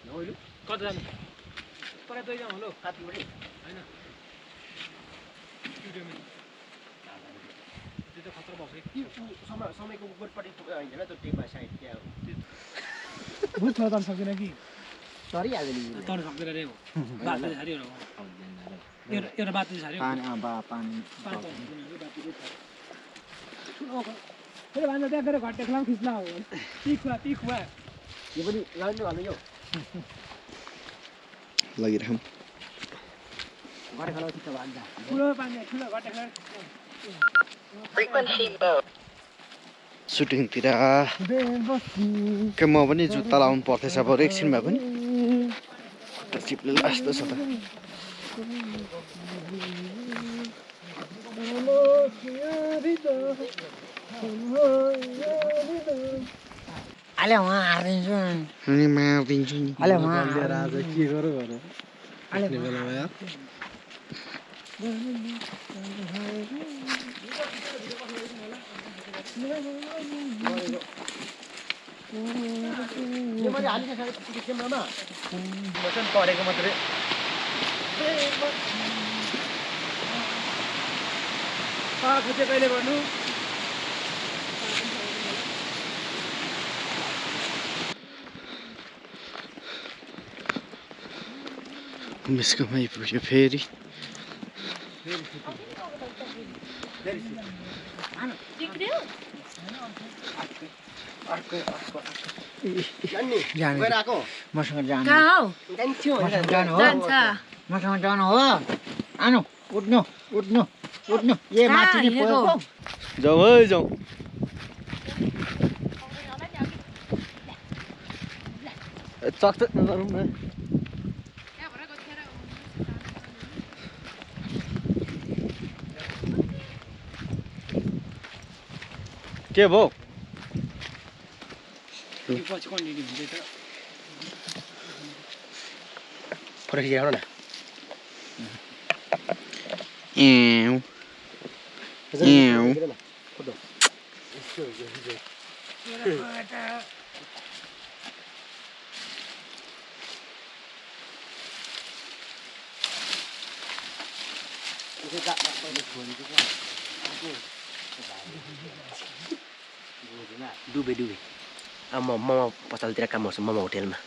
नहोइलु कता जानु तँलाई तै जाउँ होला काट्नुपट्टि हैन स्टुडियोमा त्यो त खतरा भएको छ यो समयको उपरपट्टि होइन त्यो टेपा साइड त्यहाँ बुझ्न त सक्दैन कि तरिहाल्यो नि तर्नु सक्दैन रे हो बात छाड्यो एउटा बात छाड्यो पानी पानी फेरि भन्छ त्यहाँ गएर घट्टे खुला खिच्ला हो ती खुवा यो पनि लानु भन्नु यो लगिराम घटे खाना खिच्छ भन्छ ठुलो पानी ठुलो घट्टे खुला सुटिङतिर के म पनि जुत्ता लाउनु पर्दैछ अब एकछिन भए पनि चिप्ले लास्तो छ त अले वहाँ हारिदिन्छु अनि मारिदिन्छु नि अले वहाँ आज के गरौँ भने आफ्नै बेलामा यार यो मैले हालिसकेको क्यामेरामा मसन परेको मात्रै खोजे कहिले गर्नु मिस्कोमा आइपुग्यो फेरि गएर आएको मसँग जानु कहाँ हौ जान्थ्यो जान्छ मसँग जानु हो आनु उठ्नु उठ्नु उठ्नु ए माथि नि हिँडेको? पो जाऊ है जाऊ चक्च नगरौँ न के भयो पछि कन्टिन्यू हुन्छ त फोटो खिचेर न एउ एउ फोटो डुबे अब म पसलतिर काम गर्छु मोमो होटेलमा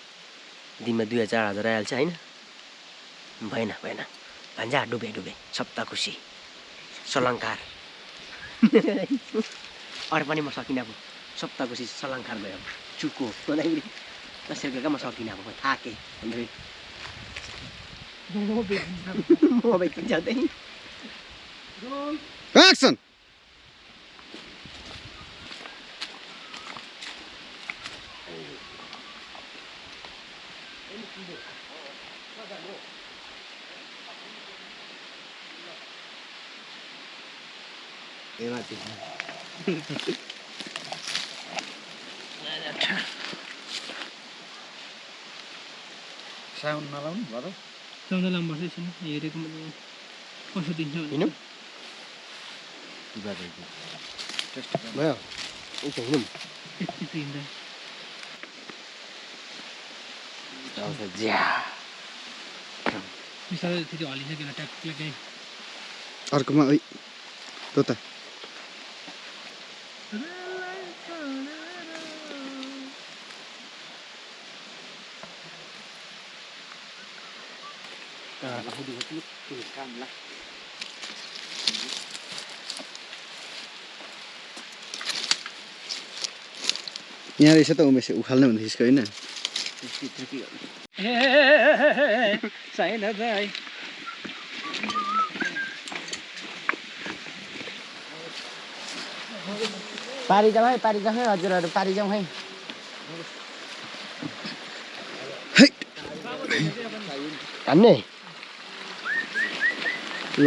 दिनमा 2000 आइहाल्छ होइन भएन भान्जा डुबे सप्ता खुसी सलङ्कार अरू पनि म सकिनँ अब सप्ता खुसी सलङ्कार भयो चुको भन्दाखेरि 10 रुपियाँका म सकिनँ अब म थाकेँ म बेचिन्छ त्यही एक्सन साउन्ड नलाउनु भयो साउन्ड लामपर्छ एकछिन हेरेको कसो दिन्छ हिँडौँ भयो हिँडौँ यति हिँड्दा बिस्तारै फेरि हलिसकेर ट्याक्कै अर्कोमा ओइ तो त यहाँ रहेछ त उमेश उखाल्ने भन्दा हिस्को होइन छैन दाइ पारी जाऊ है हजुरहरू पारी जाउँ है हान्ने ल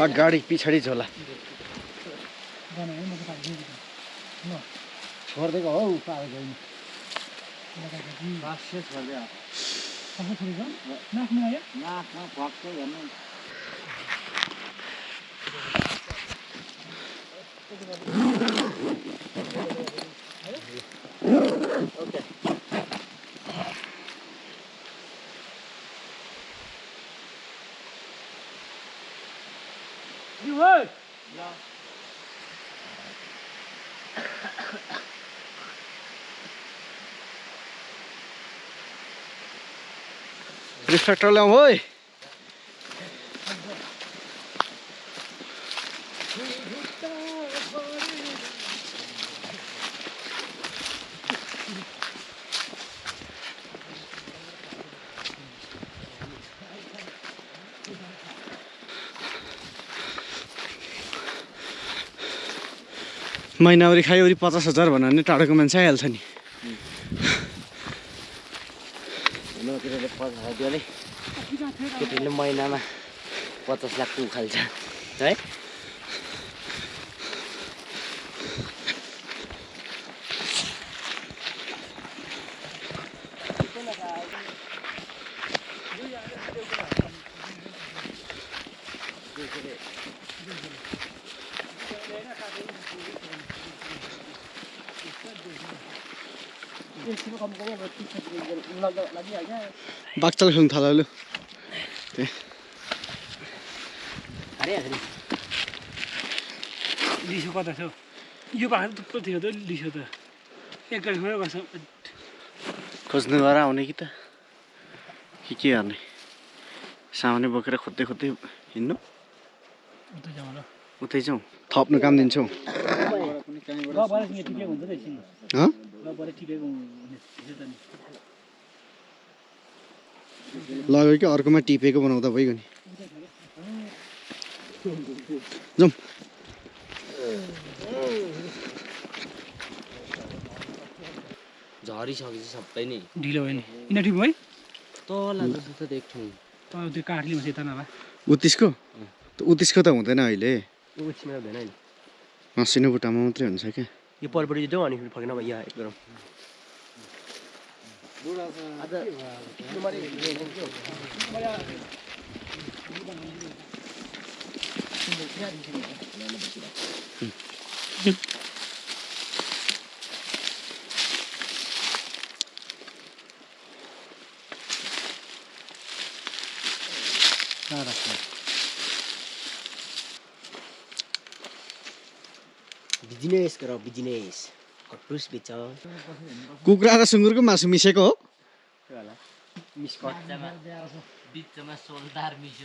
अगाडि पछाडि झोला छोडिदिएको हौ पारेको नाच्नु आयो नाच्न भक्कै हेर्नु दिउ है रिफ्लेक्टर ल्याऊ है महिनावरी खाइवरी 50,000 भन्यो भने टाढोको मान्छे आइहाल्छ नि केटीले महिनामा 50 लाख उखाल्छ है बाक्चल खेल्नु थाल्यो लु लिसो कता छ यो बाख्रा थुप्रो थियो त लिसो त एक गाडीमै बस्छ खोज्नु गएर आउने कि त के गर्ने सामान्य बोकेर खोज्दै खोज्दै हिँड्नु उतै जाउँ थप्नु काम दिन्छौ लाग्यो कि अर्कोमा टिपेको बनाउँदा भइगयो नि जाउँ झरिसकेपछि सबै नै ढिलो भयो नि यिनीहरू ठिक भयो है तल त देख्छौँ त्यो काठले बसेँ त नभए उत्तिसको त हुँदैन अहिले उछिमा हुँदैन नि मसिनो बुट्टामा मात्रै हुन्छ क्या यो परिपट्टि जाउँ अनि फेरि फर्केन यहाँ एक गरौँ बिजनेस गर बिजनेस कटुस बेच कुखुरा र सुँगुरको मासु मिसेको हो बिचमा सोलदार मिस्यो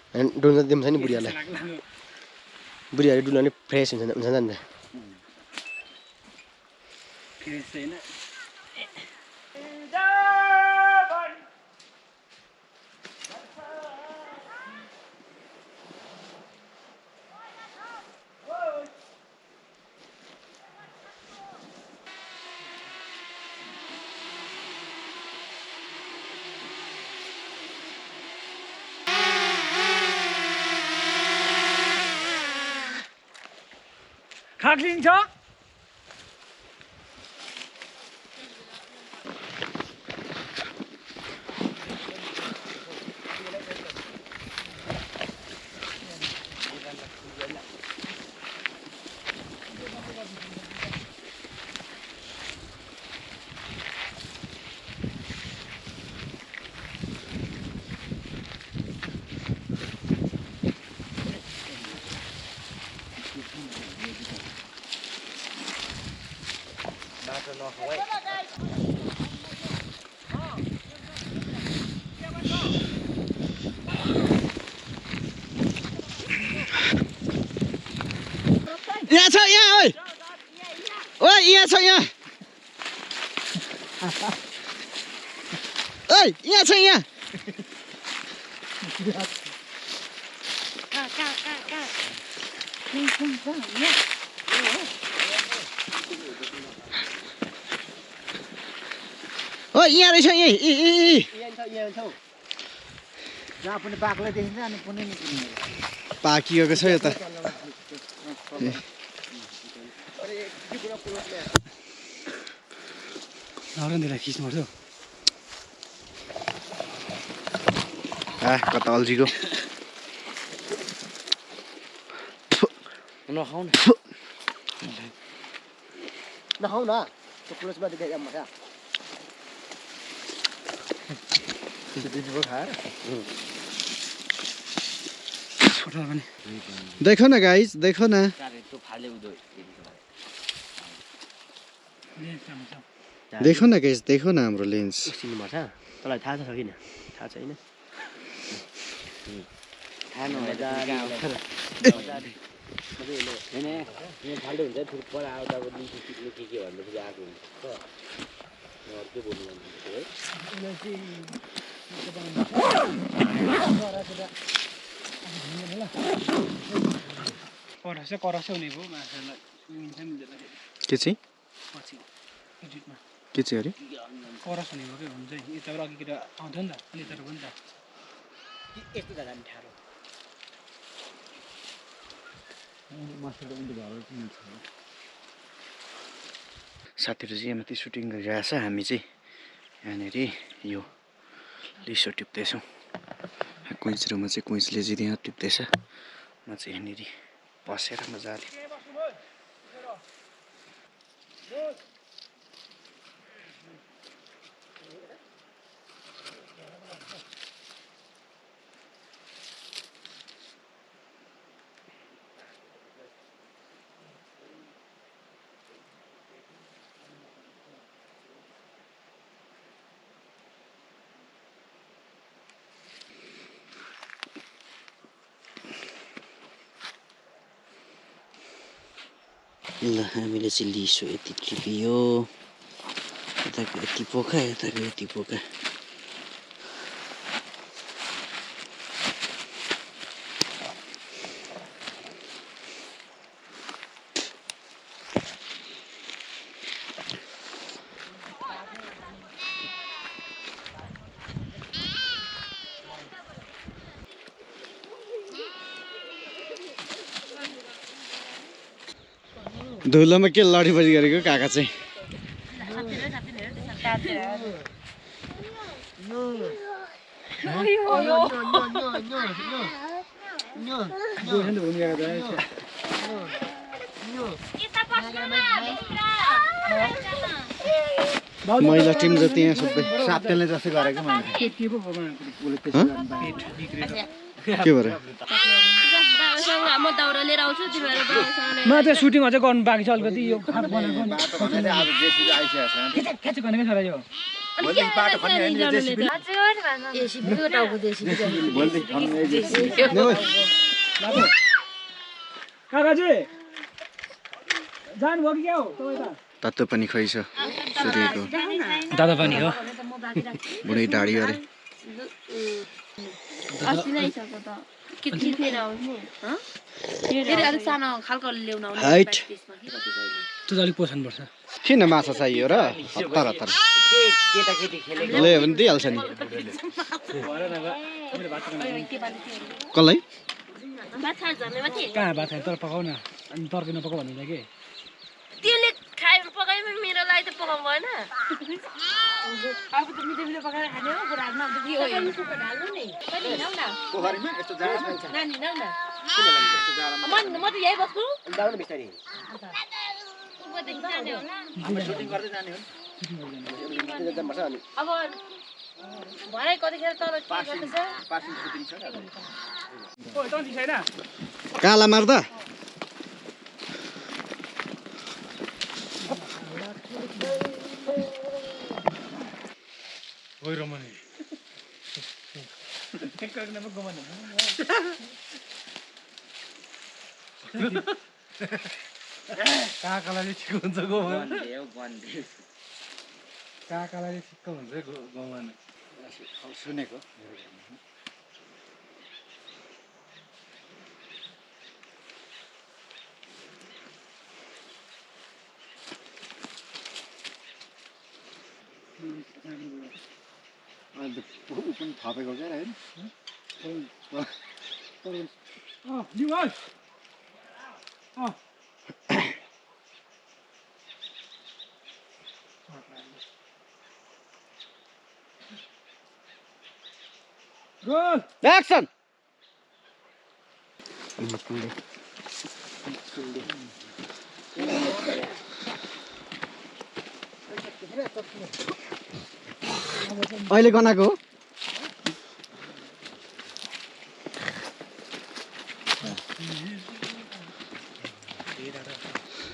फेरि डुल्न दिन्छ नि बुढियालाई बुढियाले डुल्न नि फ्रेस हुन्छ नि त खाक्लिन्छ यहाँ छ यहाँ ओइ ओइ यहाँ छ यहाँ ओइ यहाँ छ यहाँ ओइ यहाँ रहेछ यही पाकिएको छ यो त नरन्दिएर खिच्नुपर्छ कता अल्झिको नखाऊ न नखाऊ न त्यो पुलिसबाट गएर मजा देखो ना गाइस देखो ना देखो ना गाइस देखो ना हाम्रो लेन्स उसिन्नुपर्छ तँलाई थाहा छ किन थाहा छैन करस हुने भयो माछालाई मिल्छ मिल्दैन के चाहिँ पछि एडिटमा के चाहिँ अरे करस हुने भयो के हुन्छ यताबाट अघि केटा आउँथ्यो नि त अनि यताबाट पनि त यस्तो जाँदा पनि ठाडो साथीहरू चाहिँ माथि सुटिङ गरिरहेछ हामी चाहिँ यहाँनिर यो लिसो टिप्दैछौँ कोइन्च रुममा चाहिँ कोइन्चले चाहिँ यहाँ टिप्दैछ म चाहिँ यहाँनिर बसेर मजाले ल हामीले चाहिँ लिसो यति टिपियो यताको यति पोखा यताको यति पोखा धुलोमा के लडीबडी गरेको काका चाहिँ मैला टिम जति यहाँ सबै साप्टेलले जस्तै गरेको के भएर म दाउरा लिएर आउँछु तिमीहरू म त्यो सुटिङ अझै गर्नु बाँकी छ अलिकति यो खाट बनाएको भनेको छोरा यो काकाजी जानुभयो कि क्या हो तपाईँ त तातो पनि खै छ सूर्यको दादा पनि हो बुढी ढाडी अरे हाइट त्यो त अलिक पोसाउनुपर्छ किन माछा चाहियो र हतार हतार ल्यायो भने दिइहाल्छ नि कसलाई कहाँ भात खायो तर पकाउ न अनि तर्कै नपकाउ भन्दैन कि त्यसले खायो पकाइमा मेरो लागि त पकाउनु भएन अब त मिठो मिठो पकाएर खाने हो बुढामा नानी न म त यही बस्छु अब भरे कतिखेर तल के गर्दैछ काला मार्दा काकालाई ठिक हुन्छ गोमान काकालाई ठिक हुन्छ गोमान सुनेको पनि थपेको क्या एक्सन अहिले गनाएको हो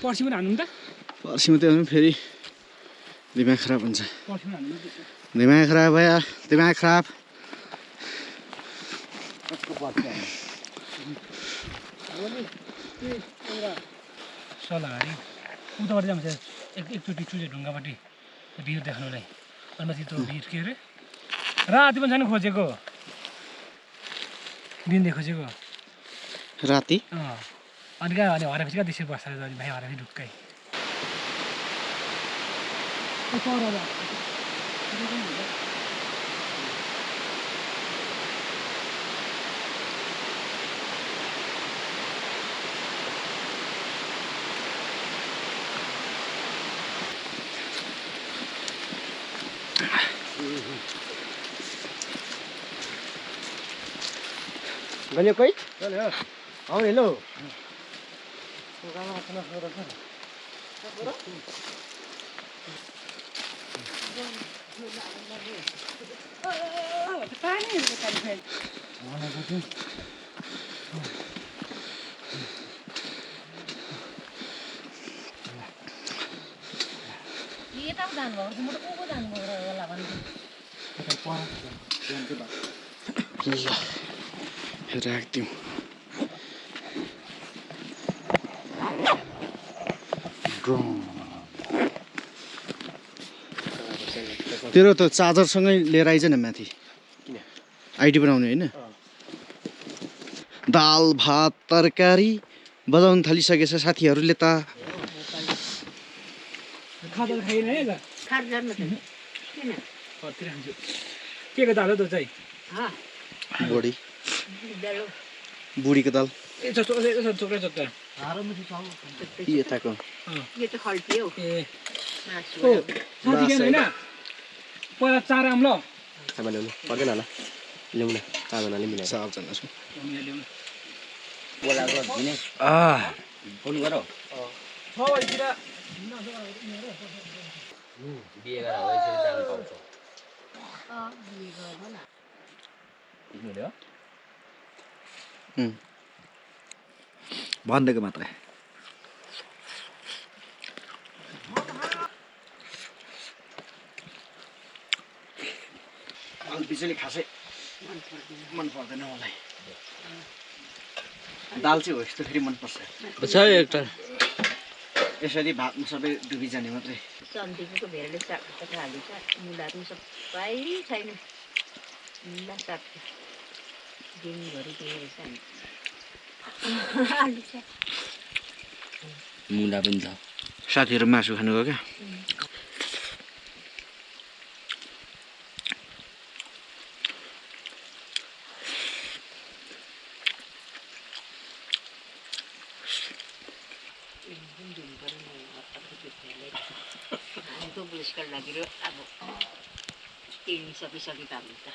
पर्सि पनि हान्नु त पर्सि मात्रै आउनु फेरि दिमाग खराब हुन्छ पर्सि पनि हान्नु दिमाग खराब भयो दिमाग खराब सल्लाहरी उताबाट जान्छ एकचोटि चुजे ढुङ्गापट्टि भिर देख्नुलाई अनि माथि त्यो भिर के अरे राति पनि जानु खोजेको दिन खोजेको राति अनि कहाँ अनि हराएपछि कहाँ त्यसरी बस्छ अनि भाइ हराएपछि ढुक्कै गल्यो कोही आउने हेलो यता पो जानुभएको म त को जानुभयो होला भन्नु राखिदिउँ तेरो त चार्जरसँगै लिएर आइज न माथि किन आइडी बनाउने होइन दाल भात तरकारी बजाउन थालिसकेछ साथीहरूले त खाजा त खाइन है के को दाल हो त्यो चाहिँ बुढी बुढीको दाल चोक्रा चोक्रा यताको यो त खल्टी हौ ए साथी के होइन पहिला 4 आम ल खाना ल्याउनु पर्दैन होला ल्याउन 4 जनाले मिलाएर 4 जना छु फोन गर 6 बजीतिर बिहे गरेर हो यसरी जानु पाउँछ भनिदिएको मात्रै बिजुली खासै मन पर्दैन मलाई दाल चाहिँ हो यस्तो फेरि मनपर्छ एउटा यसरी भातमा सबै डुबिजाने मात्रै सन्तीको भेरले साग हालिन्छ मुलाहरू पनि सबै छैन मुला साग दिनभरि के रहेछ मुला पनि छ साथीहरू मासु खानु गयो क्या बुझ्कर लागेर अब तिर्न सकिसकेका हुन्छ